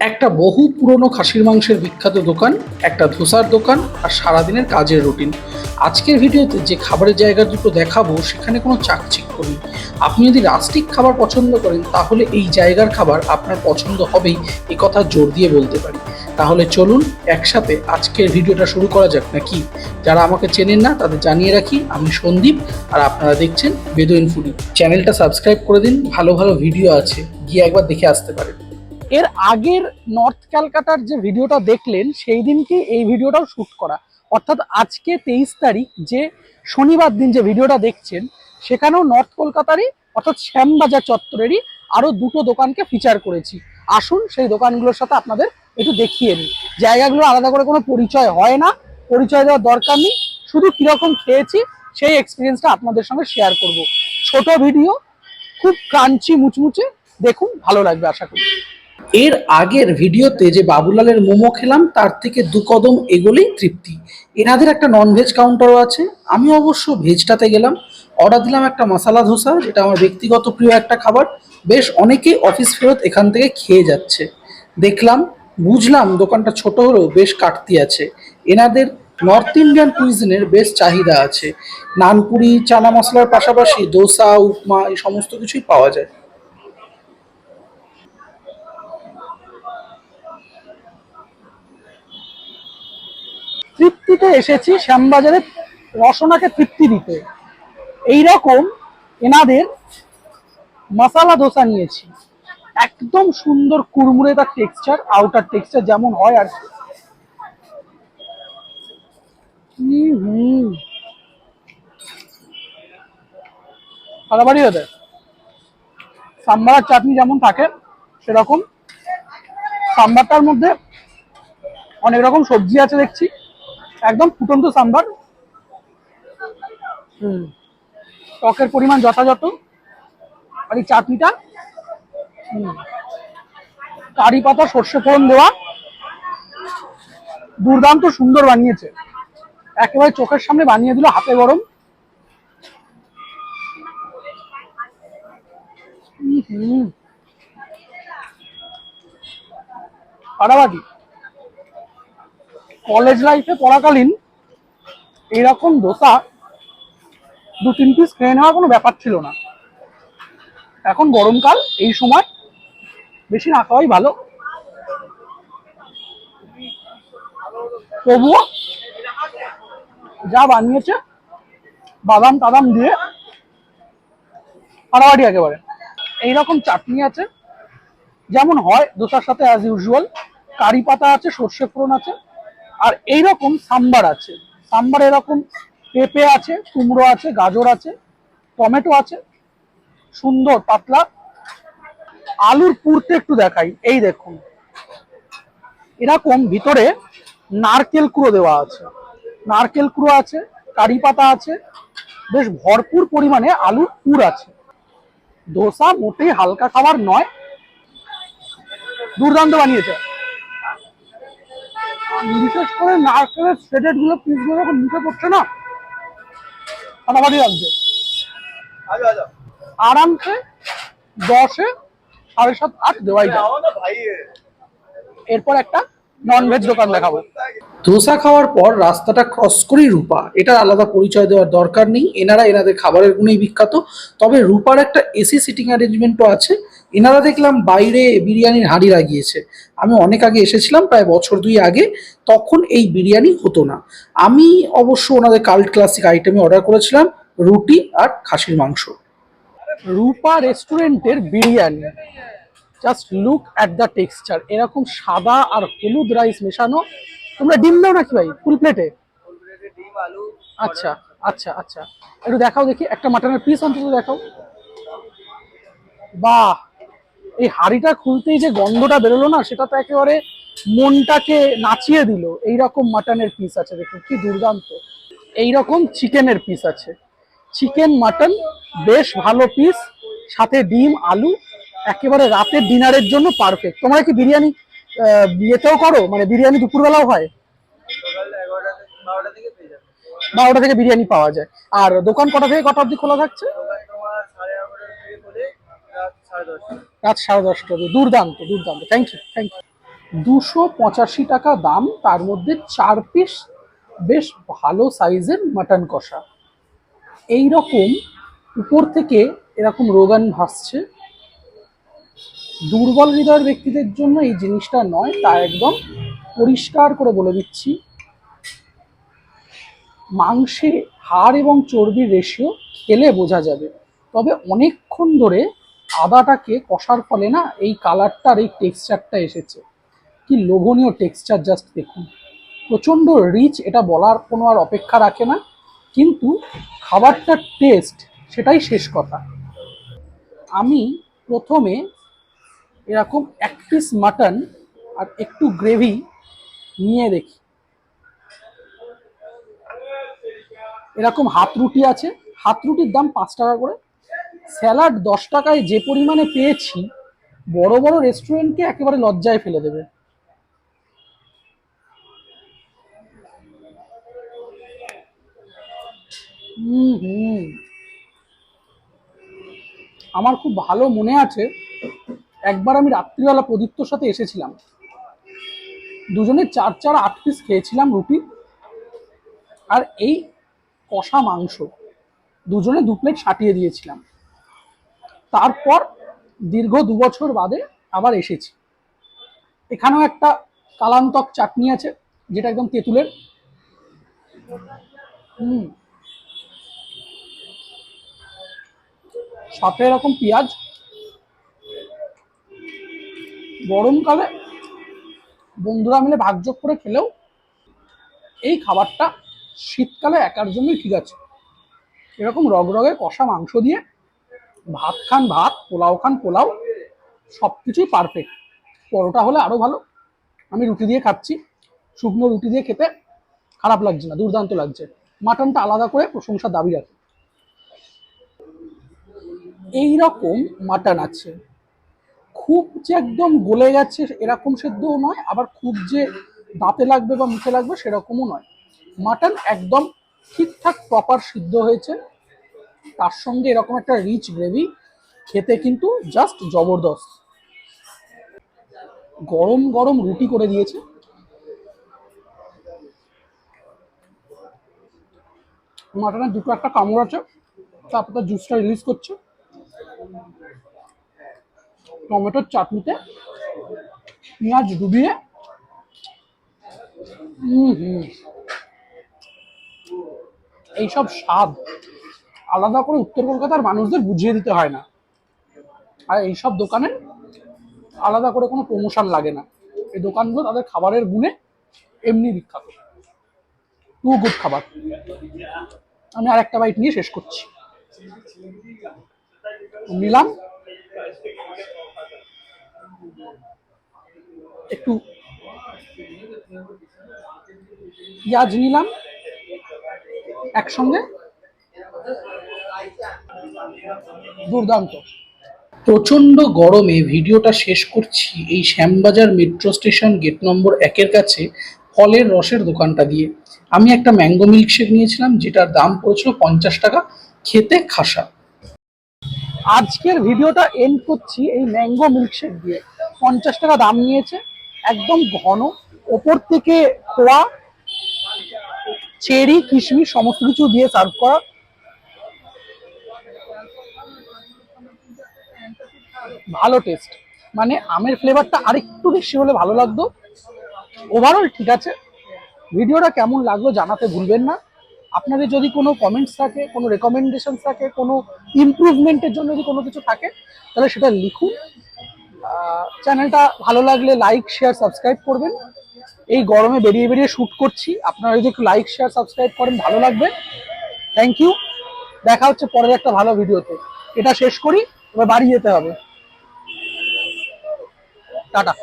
একটা বহু পুরনো খাসির মাংসের বিখ্যাত দোকান, একটা ধোসার দোকান আর সারাদিনের কাজের রুটিন। আজকের ভিডিওতে যে খাবারের জায়গা দুটো দেখাবো সেখানে কোনো চাকচিক্য নেই। আপনি যদি রাস্টিক খাবার পছন্দ করেন তাহলে এই জায়গার খাবার আপনার পছন্দ হবেই, এ কথা জোর দিয়ে বলতে পারি। তাহলে চলুন একসাথে আজকের ভিডিওটা শুরু করা যাক নাকি। যারা আমাকে চেনেন না তাদের জানিয়ে রাখি, আমি সন্দীপ আর আপনারা দেখছেন বেদুইন ফুডি। চ্যানেলটা সাবস্ক্রাইব করে দিন, ভালো ভালো ভিডিও আছে, গিয়ে একবার দেখে আসতে পারেন। এর আগের নর্থ ক্যালকাটার যে ভিডিওটা দেখলেন সেই দিনকে এই ভিডিওটাও শ্যুট করা, অর্থাৎ আজকে 23 তারিখ যে শনিবার দিন যে ভিডিওটা দেখছেন সেখানেও নর্থ কলকাতারই অর্থাৎ শ্যামবাজার চত্বরেরই আরও দুটো দোকানকে ফিচার করেছি। আসুন সেই দোকানগুলোর সাথে আপনাদের একটু দেখিয়ে নিই। জায়গাগুলো আলাদা করে কোনো পরিচয় হয় না, পরিচয় দেওয়ার দরকার নেই, শুধু কীরকম খেয়েছি সেই এক্সপিরিয়েন্সটা আপনাদের সঙ্গে শেয়ার করব। ছোট ভিডিও, খুব ক্রাঞ্চি মুচমুচে, দেখুন ভালো লাগবে আশা করি। এর আগের ভিডিওতে যে বাবুলালের মোমো খেলাম তার থেকে দু কদম এগোলেই তৃপ্তি। এনাদের একটা ননভেজ কাউন্টারও আছে, আমি অবশ্য ভেজটাতে গেলাম। অর্ডার দিলাম একটা মশালা ধোসা, যেটা আমার ব্যক্তিগত প্রিয় একটা খাবার। বেশ অনেকেই অফিস ফেরত এখান থেকে খেয়ে যাচ্ছে দেখলাম। বুঝলাম দোকানটা ছোট হলেও বেশ কাটতি আছে। এনাদের নর্থ ইন্ডিয়ান কুইজিনের বেশ চাহিদা আছে। নানপুরি, চানা মশলার পাশাপাশি দোসা, উপমা এই সমস্ত কিছুই পাওয়া যায়। তৃপ্তিতে এসেছি, শ্যামবাজারে রসনাকে তৃপ্তি দিতে। এইরকম এনাদের মশালা ধোসা নিয়েছি, একদম সুন্দর কুড়মুড়ে তার টেক্সচার, আউটার টেক্সচার যেমন হয় আর কি। ফাটাফাটি হতে সাম্বার চাটনি যেমন থাকে সেরকম। সাম্বারটার মধ্যে অনেক রকম সবজি আছে দেখছি, একদম ফুটন্ত সাম্বার। টকের পরিমাণ যথাযথ। আর এই চাটনিটা কারি পাতা সর্ষে ফোড়ন দেওয়া, দুর্দান্ত সুন্দর বানিয়েছে, একেবারে চোখের সামনে বানিয়ে দিল, হাতে গরম। ফাটাফাটি। কলেজ লাইফে পড়াকালীন এইরকম ধোসা 2-3 পিস খেয়ে নেওয়ার কোনো ব্যাপার ছিল না। এখন গরমকাল, এই সময় বেশি না খাওয়াই ভালো, তবুও যা বানিয়েছে বাদাম টাদাম দিয়ে ফাটাফাটি একেবারে। এইরকম চাটনি আছে যেমন হয় দোসার সাথে অ্যাজ ইউজুয়াল, কারি পাতা আছে, সর্ষে ফোড়ন আছে, আর এইরকম সাম্বার আছে। সাম্বার এরকম পেঁপে আছে, কুমড়ো আছে, গাজর আছে, টমেটো আছে, সুন্দর পাতলা। আলুর পুরতে একটু দেখাই, এই দেখুন এরকম ভিতরে নারকেল কুড়ো দেওয়া আছে, নারকেল কুড়ো আছে, কারি পাতা আছে, বেশ ভরপুর পরিমাণে আলুর পুর আছে। ধোসা মোটেই হালকা খাবার নয়, দুর্দান্ত বানিয়েছে। বিশেষ করে নারকেলের শ্রেডেড গুলো, পিস গুলো যখন মুখে পড়ছে না, ফাটাফাটি লাগছে। আরামসে 10-এ 7.5-8 দেওয়াই যায়। এরপর একটা ননভেজ দোকান দেখাবো। ধোসা খাওয়ার পর রাস্তাটা ক্রস করেই রূপা, এটার আলাদা পরিচয় দেওয়ার দরকার নেই, এনারা এনাদের খাবারের গুণেই বিখ্যাত। তবে রূপার একটা এসি সিটিং অ্যারেঞ্জমেন্টও আছে। এনারা দেখলাম বাইরে বিরিয়ানির হাঁড়ি লাগিয়েছে। আমি অনেক আগে এসেছিলাম, প্রায় বছর 2 আগে, তখন এই বিরিয়ানি হতো না। আমি অবশ্য ওনাদের কাল্ট ক্লাসিক আইটেমে অর্ডার করেছিলাম রুটি আর খাসির মাংস। রূপা রেস্টুরেন্টের biryani, just look at the texture. এরকম সাদা আর হলুদ রাইস মেশানো। তোমরা ডিম দাও নাকি ভাই ফুল প্লেটে? আচ্ছা আচ্ছা আচ্ছা, একটু দেখাও দেখি, একটা মাটনের পিস অন্তত দেখাও। বাহ, এই হাঁড়িটা খুলতেই যে গন্ধটা বেরোলো না, সেটা তো একেবারে মনটাকে নাচিয়ে দিল। এইরকম মাটনের পিস আছে দেখুন, কি দুর্দান্ত। এইরকম চিকেনের পিস আছে, চিকেন মাটন বেশ ভালো পিস, সাথে ডিম আলু, একেবারে রাতের ডিনারের জন্য পারফেক্ট। তোমরা কি বিরিয়ানি বিয়েতেও করো, মানে বিরিয়ানি দুপুরবেলাও হয়? 12টা থেকে বিরিয়ানি পাওয়া যায়। আর দোকান কটা থেকে কটা অবধি খোলা থাকছে? রাত 10:30 অবধি। দুর্দান্ত দুর্দান্ত, থ্যাংক ইউ থ্যাংক ইউ। 285 টাকা দাম, তার মধ্যে 4 পিস বেশ ভালো সাইজের মাটন কষা। এই রকম উপর থেকে এরকম রোগান ভাসছে, দুর্বল হৃদয়ের ব্যক্তিদের জন্য এই জিনিসটা নয়, তা একদম পরিষ্কার করে বলে দিচ্ছি। মাংসে হাড় এবং চর্বির রেশিও খেলে বোঝা যাবে, তবে অনেকক্ষণ ধরে আদাটাকে কষার ফলে না এই কালারটার এই টেক্সচারটা এসেছে। কি লোভনীয় টেক্সচার, জাস্ট দেখুন, প্রচণ্ড রিচ, এটা বলার কোনো আর অপেক্ষা রাখে না। কিন্তু খাবারটার টেস্ট সেটাই শেষ কথা। আমি প্রথমে এরকম 1 পিস মাটন আর একটু গ্রেভি নিয়ে দেখি। এরকম হাত রুটি আছে, হাত রুটির দাম 5 টাকা করে, স্যালাড 10 টাকায় যে পরিমাণে পেয়েছি, বড় বড় রেস্টুরেন্টকে একেবারে লজ্জায় ফেলে দেবে। আমার খুব ভালো মনে আছে, একবার আমি রাত্রিবেলা প্রদীপ্তর সাথে এসেছিলাম, দুজনে 8 পিস খেয়েছিলাম রুটি আর এই কষা মাংস, দুজনে 2 প্লেট সাটিয়ে দিয়েছিলাম। তারপর দীর্ঘ 2 বছর বাদে আবার এসেছি। এখানেও একটা কালান্তক চাটনি আছে, যেটা একদম তেঁতুলের। সাথে এরকম পেঁয়াজ। গরমকালে বন্ধুরা মিলে ভাগযোগ করে খেলেও এই খাবারটা শীতকালে একার জন্যই ঠিক আছে। এরকম রগরগে কষা মাংস দিয়ে ভাত খান ভাত, পোলাও খান পোলাও, সব কিছুই পারফেক্ট। পরোটা হলে আরও ভালো। আমি রুটি দিয়ে খাচ্ছি, শুকনো রুটি দিয়ে খেতে খারাপ লাগছে না, দুর্দান্ত লাগছে। মাটনটা আলাদা করে প্রশংসার দাবি রাখে। এইরকম মাটন আছে, খুব যে একদম গলে গেছে এরকম সেদ্ধও নয়, আবার খুব যে দাঁতে লাগবে বা মুখে লাগবে সেরকমও নয়। মাটন একদম ঠিকঠাক প্রপার সিদ্ধ হয়েছে, তার সঙ্গে এরকম একটা রিচ গ্রেভি, খেতে কিন্তু জাস্ট জবরদস্ত। গরম গরম রুটি করে দিয়েছে, মাটনের দুটো একটা কামড় আছে, তারপর তার জুসটা রিলিজ করছে। টমেটোর চাটনিতে পেঁয়াজ ডুবিয়ে এইসব স্বাদ আলাদা করে উত্তর কলকাতার মানুষদের বুঝিয়ে দিতে হয় না। আর এইসব দোকানে আলাদা করে কোনো প্রমোশন লাগে না, এই দোকানগুলো তাদের খাবারের গুণে এমনি বিখ্যাত। টু গুড খাবার। আমি আর একটা বাইট নিয়ে শেষ করছি। নিলাম একটু পেঁয়াজ, নিলাম একসঙ্গে, দুর্দান্ত। প্রচণ্ড গরমে ভিডিওটা শেষ করছি এই Shyambazar metro station gate number 1-এর কাছে ফলের রসের দোকানটা দিয়ে। আমি একটা ম্যাঙ্গো মিল্কশেক নিয়েছিলাম, যেটার দাম পড়েছিল 50 টাকা, খেতে খাসা। আজকের ভিডিওটা এন্ড করছি এই ম্যাঙ্গো মিল্কশেক দিয়ে। 50 টাকা দাম নিয়েছে, একদম ঘন, ওপর থেকে খোয়া, চেরি, কিশমিশ সমস্ত কিছু দিয়ে সার্ভ করা। ভালো টেস্ট, মানে আমের ফ্লেভারটা আরেকটু বেশি হলে ভালো লাগতো। ওভারঅল ঠিক আছে। ভিডিওটা কেমন লাগলো জানাতে ভুলবেন না। আপনাদের যদি কোনো কমেন্টস থাকে, কোনো রেকমেন্ডেশন থাকে, কোনো ইমপ্রুভমেন্টের জন্য যদি কোনো কিছু থাকে, তাহলে সেটা লিখুন। চ্যানেলটা ভালো লাগলে লাইক শেয়ার সাবস্ক্রাইব করবেন। এই গরমে বেরিয়ে বেরিয়ে শ্যুট করছি, আপনারা যদি একটু লাইক শেয়ার সাবস্ক্রাইব করেন ভালো লাগবে। Thank you. দেখা হচ্ছে পরের একটা ভালো ভিডিওতে। এটা শেষ করি, এবার বাড়ি যেতে হবে। টাটা।